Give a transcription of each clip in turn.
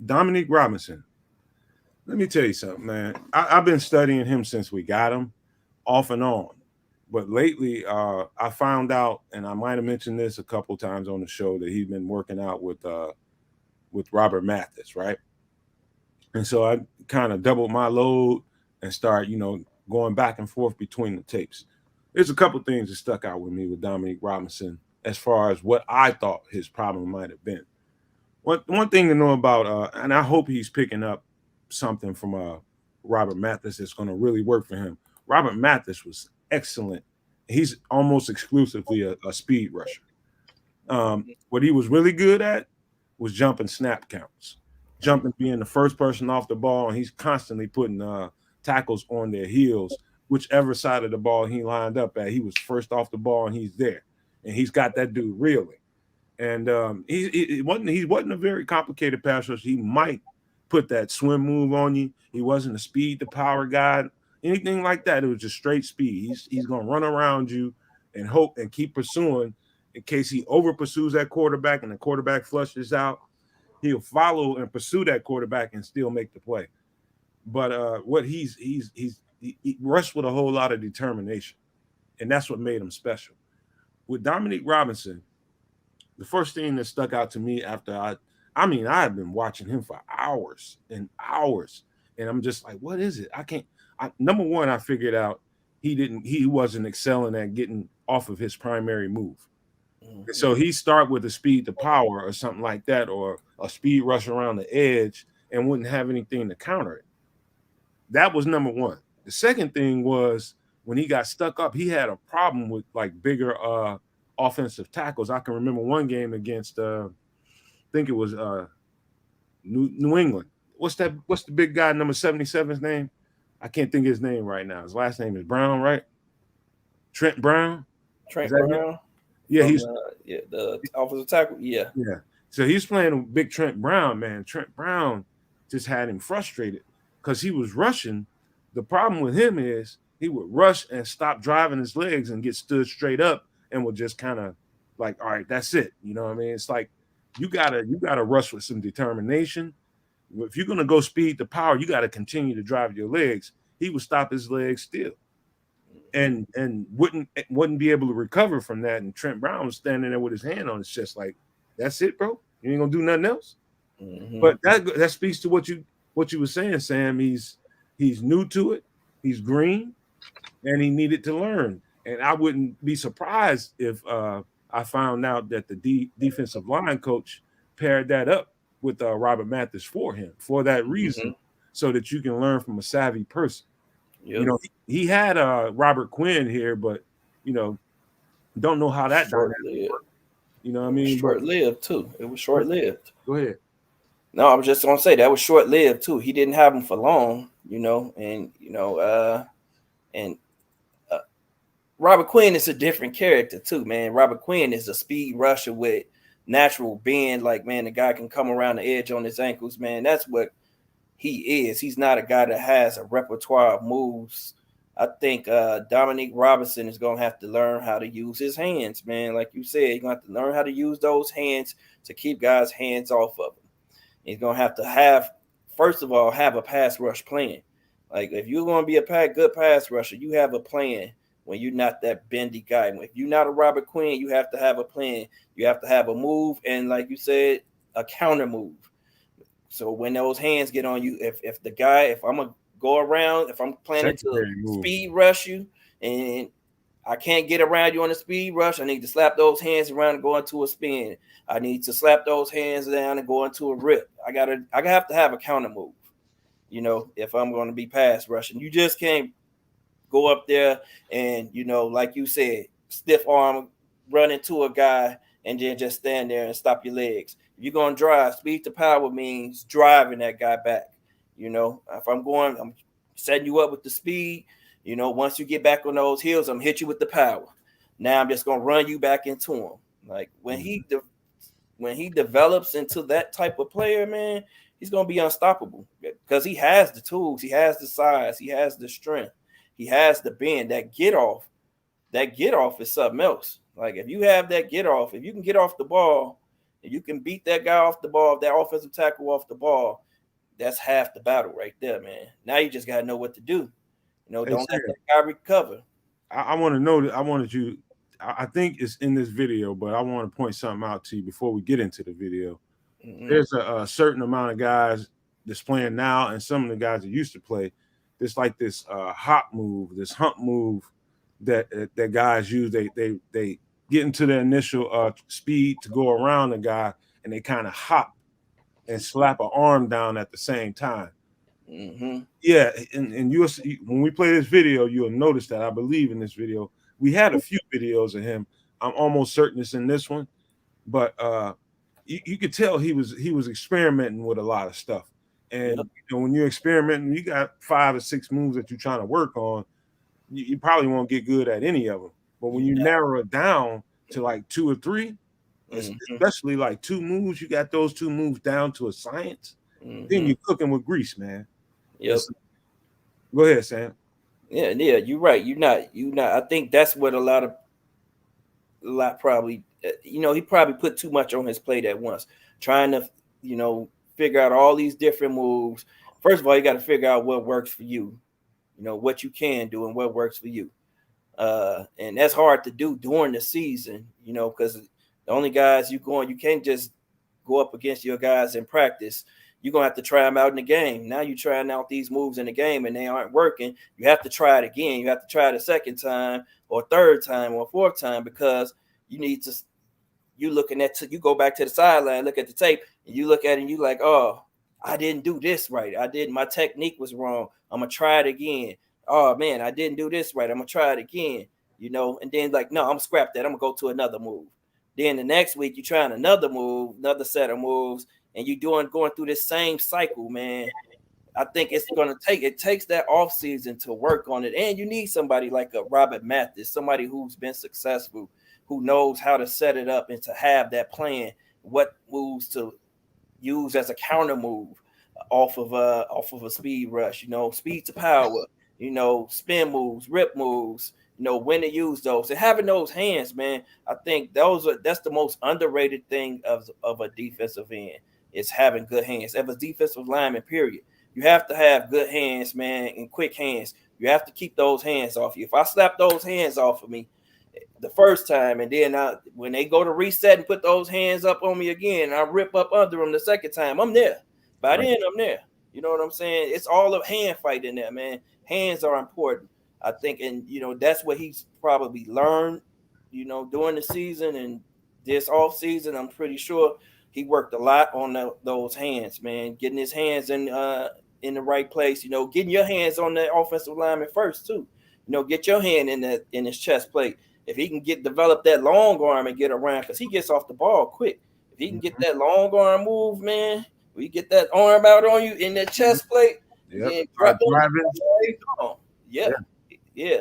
Dominique Robinson. Let me tell you something, man. I've been studying him since we got him, off and on. But lately, I found out, and I might have mentioned this a couple times on the show, that he's been working out with Robert Mathis, right? And so I kind of doubled my load and start, going back and forth between the tapes. There's a couple things that stuck out with me with Dominique Robinson as far as what I thought his problem might have been. One thing to know about, and I hope he's picking up something from Robert Mathis that's going to really work for him. Robert Mathis was excellent. He's almost exclusively a speed rusher. What he was really good at was jumping snap counts, jumping, being the first person off the ball, and he's constantly putting tackles on their heels. Whichever side of the ball he lined up at, he was first off the ball, and he's there, and he's got that dude reeling. And he wasn't a very complicated pass rusher. He might put that swim move on you. He wasn't a speed to power guy, anything like that. It was just straight speed. He's gonna run around you and hope and keep pursuing in case he over pursues that quarterback and the quarterback flushes out. He'll follow and pursue that quarterback and still make the play. But what he rushed with a whole lot of determination, and that's what made him special. With Dominique Robinson, the first thing that stuck out to me after I have been watching him for hours and hours, and I'm just like, what is it? Number one, I figured out he wasn't excelling at getting off of his primary move. Mm-hmm. So he start with a speed to power or something like that, or a speed rush around the edge, and wouldn't have anything to counter it. That was number one. The second thing was when he got stuck up, he had a problem with like bigger offensive tackles. I can remember one game against I think it was New England. What's the big guy, number 77's name? I can't think of his name right now. His last name is Brown, right? Trent Brown. Trent Brown. Him? Yeah, he's the offensive tackle. Yeah. So he's playing with big Trent Brown, man. Trent Brown just had him frustrated because he was rushing. The problem with him is he would rush and stop driving his legs and get stood straight up and would just kind of like, all right, that's it. You know what I mean? It's like you gotta rush with some determination. If you're gonna go speed to power, you gotta continue to drive your legs. He would stop his legs still, and wouldn't be able to recover from that. And Trent Brown was standing there with his hand on his chest, like, that's it, bro. You ain't gonna do nothing else. Mm-hmm. But that speaks to what you were saying, Sam. He's new to it. He's green, and he needed to learn. And I wouldn't be surprised if I found out that the defensive line coach paired that up with Robert Mathis for him for that reason, so that you can learn from a savvy person. Yep. You know, he had Robert Quinn here, but don't know how that dynamic worked. You know what I mean? Short-lived too. It was short-lived. Go ahead. No, I was just gonna say that was short-lived too. He didn't have him for long, and Robert Quinn is a different character too, man. Robert Quinn is a speed rusher with natural bend. Like, man, the guy can come around the edge on his ankles, man. That's what he is. He's not a guy that has a repertoire of moves. I think Dominique Robinson is going to have to learn how to use his hands, man. Like you said, he's going to have to learn how to use those hands to keep guys' hands off of him. He's going to have first of all, have a pass rush plan. Like, if you're going to be a good pass rusher, you have a plan. When you're not that bendy guy, if you're not a Robert Quinn, you have to have a plan. You have to have a move, and like you said, a counter move. So when those hands get on you, if I'm gonna go around, if I'm planning to speed rush you, and I can't get around you on a speed rush, I need to slap those hands around and go into a spin. I need to slap those hands down and go into a rip. I have to have a counter move. If I'm going to be pass rushing, you just can't go up there and, like you said, stiff arm, run into a guy and then just stand there and stop your legs. If you're going to drive, speed to power means driving that guy back. If I'm setting you up with the speed, once you get back on those heels, I'm hit you with the power. Now I'm just going to run you back into him. Like, when he develops into that type of player, man, he's going to be unstoppable because he has the tools, he has the size, he has the strength. He has the bend. That get off is something else. Like, if you have that get off, if you can get off the ball If you can beat that guy off the ball, that offensive tackle off the ball, that's half the battle right there, man. Now you just gotta know what to do. Hey, Don't let Sam, that guy recover. I want to know that I wanted you. I think it's in this video, but I want to point something out to you before we get into the video. Mm-hmm. There's a certain amount of guys that's playing now, and some of the guys that used to play. There's like this hop move, this hump move that guys use. They get into their initial speed to go around the guy, and they kind of hop and slap an arm down at the same time. Mm-hmm. Yeah, and you'll see when we play this video, you'll notice that I believe in this video. We had a few videos of him. I'm almost certain it's in this one, but you could tell he was experimenting with a lot of stuff. And Yep. when you're experimenting, you got 5 or 6 moves that you're trying to work on. You probably won't get good at any of them. But when you narrow it down to like 2 or 3, Mm-hmm. especially like 2 moves, you got those 2 moves down to a science. Then Mm-hmm. you're cooking with grease, man. Yep. Go ahead, Sam. Yeah, you're right. You're not. I think that's what a lot probably, he probably put too much on his plate at once, trying to, figure out all these different moves. First of all, you got to figure out what works for you, what you can do and what works for you. And that's hard to do during the season, because the only guys you can't just go up against your guys in practice. You're gonna have to try them out in the game. Now you're trying out these moves in the game and they aren't working. You have to try it again. You have to try it a second time or third time or fourth time because you need to. You go back to the sideline, look at the tape, and you look at it and you like, oh, I didn't do this right. My technique was wrong. I'm gonna try it again. Oh man, I didn't do this right. I'm gonna try it again. And then like, no, I'm gonna scrap that. I'm gonna go to another move. Then the next week you're trying another move, another set of moves, and you're going through this same cycle, man. I think it takes that off season to work on it. And you need somebody like a Robert Mathis, somebody who's been successful, who knows how to set it up and to have that plan, what moves to use as a counter move off of a speed rush, speed to power, spin moves, rip moves, when to use those. And having those hands, man, I think that's the most underrated thing of a defensive end is having good hands. As a defensive lineman, period. You have to have good hands, man, and quick hands. You have to keep those hands off you. If I slap those hands off of me the first time, and then when they go to reset and put those hands up on me again, I rip up under them the second time, I'm there. By then, I'm there. You know what I'm saying? It's all a hand fight in there, man. Hands are important, I think, and that's what he's probably learned, during the season and this off season. I'm pretty sure he worked a lot on those hands, man. Getting his hands in the right place. Getting your hands on the offensive lineman first too. Get your hand in his chest plate. If he can develop that long arm and get around, because he gets off the ball quick. If he can get that long arm move, man, we get that arm out on you in that chest plate, and then drop on. Yeah.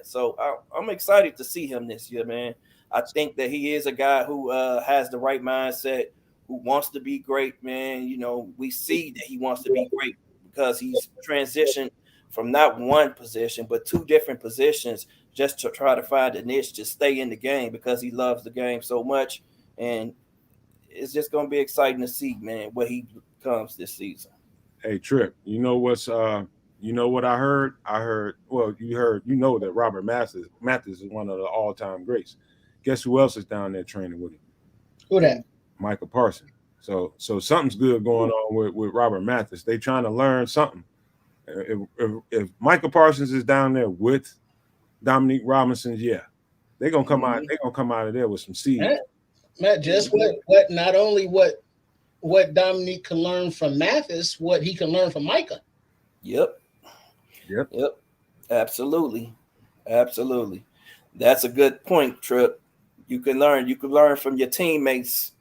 So I'm excited to see him this year, man. I think that he is a guy who has the right mindset, who wants to be great, man. We see that he wants to be great because he's transitioned from not one position, but 2 different positions just to try to find a niche to stay in the game because he loves the game so much. And it's just going to be exciting to see, man, what he becomes this season. Hey, Trip, you know what I heard? You know that Robert Mathis is one of the all-time greats. Guess who else is down there training with him? Who that? Michael Parsons. So something's good going on with Robert Mathis. They trying to learn something. If Michael Parsons is down there with Dominique Robinson, yeah, they're gonna come out. They're gonna come out of there with some seeds. Matt, just what not only what Dominique can learn from Mathis, what he can learn from Micah. Yep. Absolutely. That's a good point, Trip. You can learn from your teammates,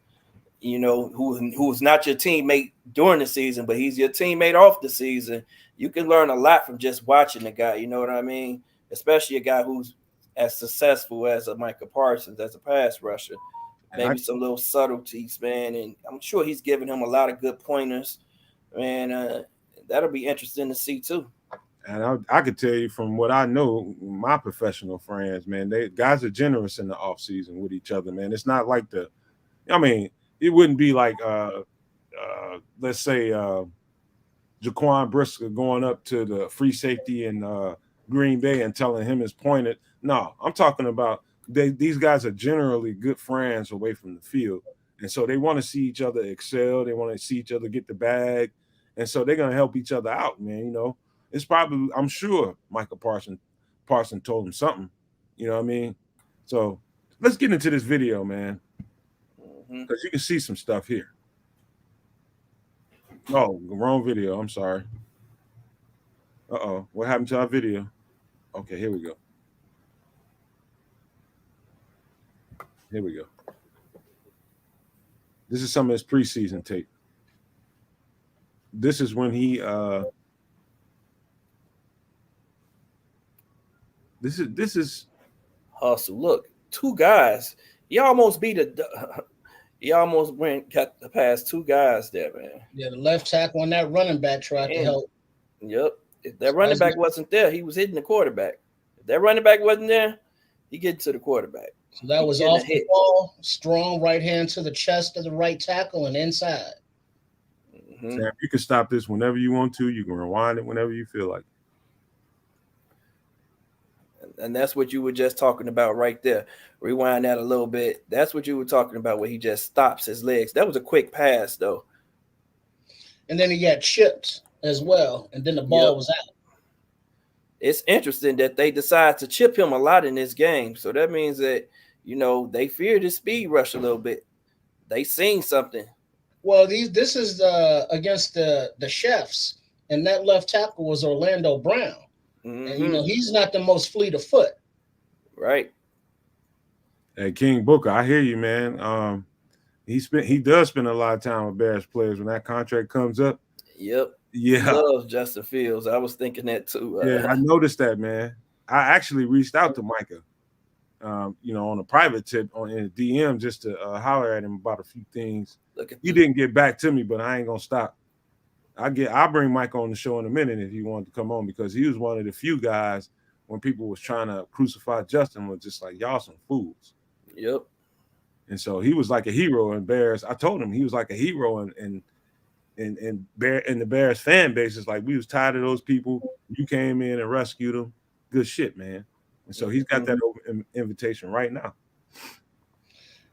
who's not your teammate during the season, but he's your teammate off the season. You can learn a lot from just watching the guy, you know what I mean? Especially a guy who's as successful as a Micah Parsons as a pass rusher. Maybe some little subtleties, man, and I'm sure he's giving him a lot of good pointers, man. That'll be interesting to see too. And I could tell you from what I know, my professional friends, man, guys are generous in the off season with each other, man. It's not like it wouldn't be like let's say Jaquan Brisker going up to the free safety in Green Bay and telling him his pointed. No, I'm talking about these guys are generally good friends away from the field. And so they want to see each other excel. They want to see each other get the bag. And so they're going to help each other out, man. You know, it's probably, I'm sure Michael Parson told him something. You know what I mean? So let's get into this video, man. Because you can see some stuff here. Oh, wrong video. I'm sorry. Uh-oh. What happened to our video? Okay, here we go. Here we go. This is some of his preseason tape. This is when he this is hustle. Look, two guys. You almost beat you almost got past two guys there, man. Yeah, the left tackle and that running back tried to help. Yep. If that running back wasn't there, he was hitting the quarterback. If that running back wasn't there, he get to the quarterback. So that was off the ball, strong right hand to the chest of the right tackle and inside. Sam, you can stop this whenever you want to. You can rewind it whenever you feel like. And that's what you were just talking about right there. Rewind that a little bit. That's what you were talking about where he just stops his legs. That was a quick pass, though. And then he got chipped as well. And then the ball was out. It's interesting that they decide to chip him a lot in this game. So that means that, you know, they feared his speed rush a little bit. They seen something. Well, this is against the Chefs. And that left tackle was Orlando Brown. And, you know, he's not the most fleet of foot. Right. Hey, King Booker, I hear you, man. He does spend a lot of time with Bears players when that contract comes up. Yep. Yeah. He loves Justin Fields. I was thinking that too. Yeah, I noticed that, man. I actually reached out to Micah, you know, on a private tip in a DM just to holler at him about a few things. He didn't get back to me, but I ain't gonna stop. I'll bring Mike on the show in a minute if he wanted to come on, because he was one of the few guys when people was trying to crucify Justin was just like, y'all some fools. Yep. And so he was like a hero in Bears. I told him he was like a hero in the Bears fan base. It's like we was tired of those people. You came in and rescued them. Good shit, man. And so he's got that invitation right now.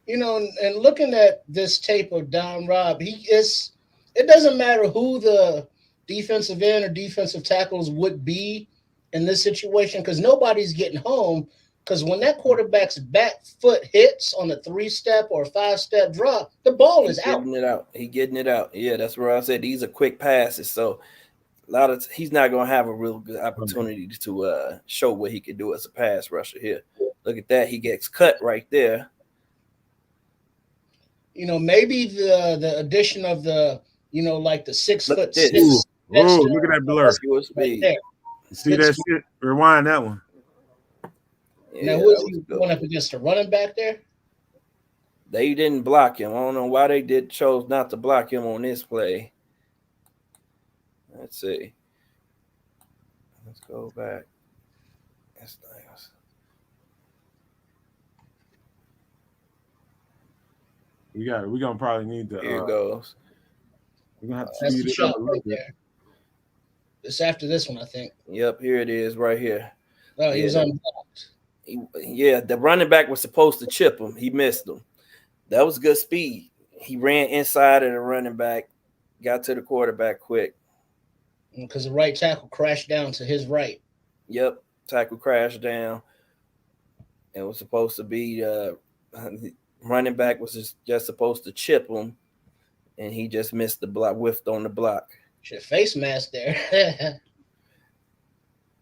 You know, and looking at this tape of Don Rob, it doesn't matter who the defensive end or defensive tackles would be in this situation, because nobody's getting home. Because when that quarterback's back foot hits on a 3-step or a 5-step drop, the ball is out. He getting it out. Yeah, that's where I said these are quick passes. So he's not going to have a real good opportunity to show what he can do as a pass rusher here. Look at that. He gets cut right there. You know, maybe the addition of the, you know, like the 6'6". Ooh, look at that blur. Right there. See that shit? Rewind that one. Yeah, now, who is he going up against, a running back there? They didn't block him. I don't know why they chose not to block him on this play. Let's see. Let's go back. That's nice. We're gonna probably need to. Here it goes. We're gonna have to speed it up a little bit. It's after this one, I think. Yep, here it is, right here. Oh, he was unblocked. The running back was supposed to chip him. He missed him. That was good speed. He ran inside of the running back, got to the quarterback quick. Because the right tackle crashed down to his right. Yep, tackle crashed down. It was supposed to be running back was just supposed to chip him, and he just missed the block, whiffed on the block. Should face mask there.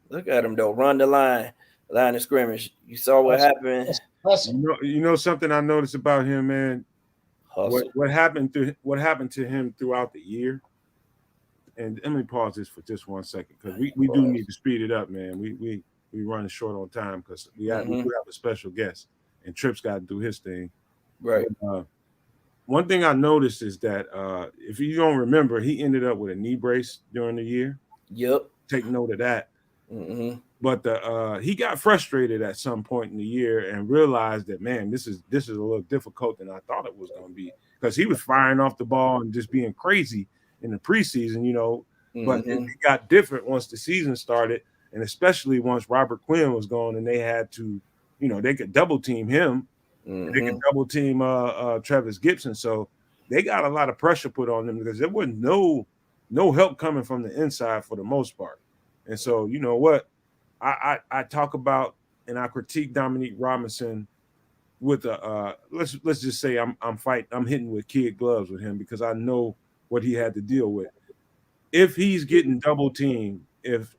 Look at him though, run the line of scrimmage. You saw what happened. You know something I noticed about him, man. What happened to him throughout the year? And let me pause this for just 1 second, because we do need to speed it up, man. We running short on time because we do have a special guest, and Tripp's got to do his thing. Right. One thing I noticed is that if you don't remember, he ended up with a knee brace during the year. Yep. Take note of that. But he got frustrated at some point in the year and realized that, man, this is a little difficult than I thought it was going to be. because he was firing off the ball and just being crazy in the preseason, But it got different once the season started, and especially once Robert Quinn was gone, and they had to, they could double team him. They could double team Travis Gibson. So they got a lot of pressure put on them because there wasn't no help coming from the inside for the most part. And so, you know what? I talk about and I critique Dominique Robinson with let's just say I'm hitting with kid gloves with him because I know what he had to deal with. If he's getting double teamed, if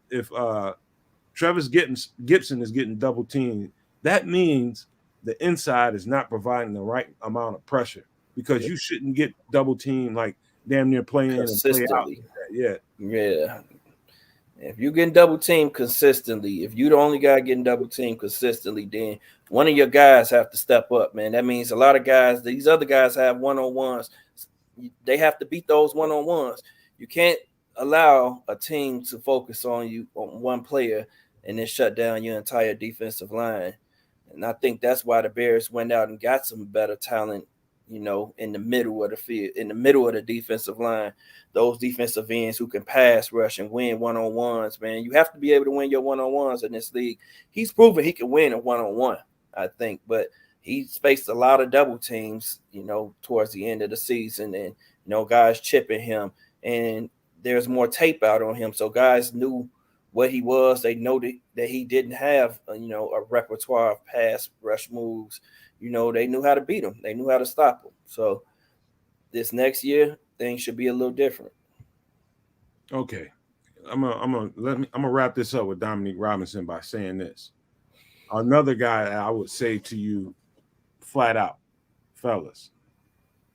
Travis Gibson is getting double teamed, that means the inside is not providing the right amount of pressure because you shouldn't get double teamed like damn near play in and play out. Yeah. If you're getting double teamed consistently, if you're the only guy getting double teamed consistently, then one of your guys have to step up, man. That means a lot of guys, these other guys have one-on-ones. They have to beat those one-on-ones. You can't allow a team to focus on you on one player and then shut down your entire defensive line. And I think that's why the Bears went out and got some better talent, in the middle of the field, in the middle of the defensive line, those defensive ends who can pass rush and win one-on-ones, man. You have to be able to win your one-on-ones in this league. He's proven he can win a one-on-one, I think, but he's faced a lot of double teams, towards the end of the season and, guys chipping him, and there's more tape out on him. So guys knew what he was. They know that he didn't have, a repertoire of pass rush moves. They knew how to beat him. They knew how to stop him. So this next year, things should be a little different. Okay. I'm gonna wrap this up with Dominique Robinson by saying this. Another guy I would say to you flat out, fellas,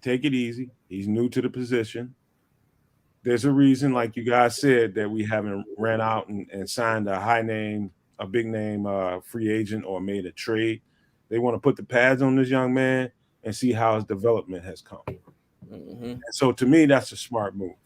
take it easy. He's new to the position. There's a reason, like you guys said, that we haven't ran out and signed a big name free agent or made a trade. They want to put the pads on this young man and see how his development has come. And so to me, that's a smart move.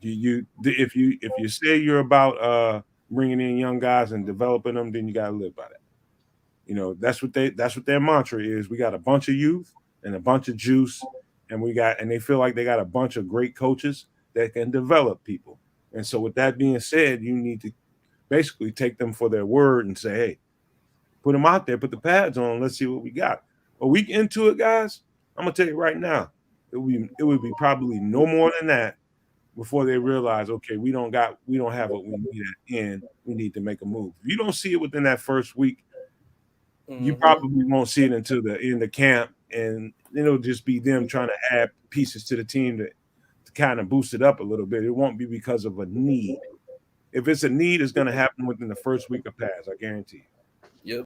If you say you're about bringing in young guys and developing them, then you got to live by that. That's what their mantra is. We got a bunch of youth and a bunch of juice, and they feel like they got a bunch of great coaches that can develop people. And so with that being said, you need to basically take them for their word and say, hey, put them out there, put the pads on, let's see what we got. A week into it, guys, I'm gonna tell you right now, it would be probably no more than that before they realize, okay, we don't have what we need at the end. We need to make a move. If you don't see it within that first week, you probably won't see it until the end of camp, and it'll just be them trying to add pieces to the team to kind of boost it up a little bit. It won't be because of a need. If it's a need, it's going to happen within the first week of pass. I guarantee you. Yep.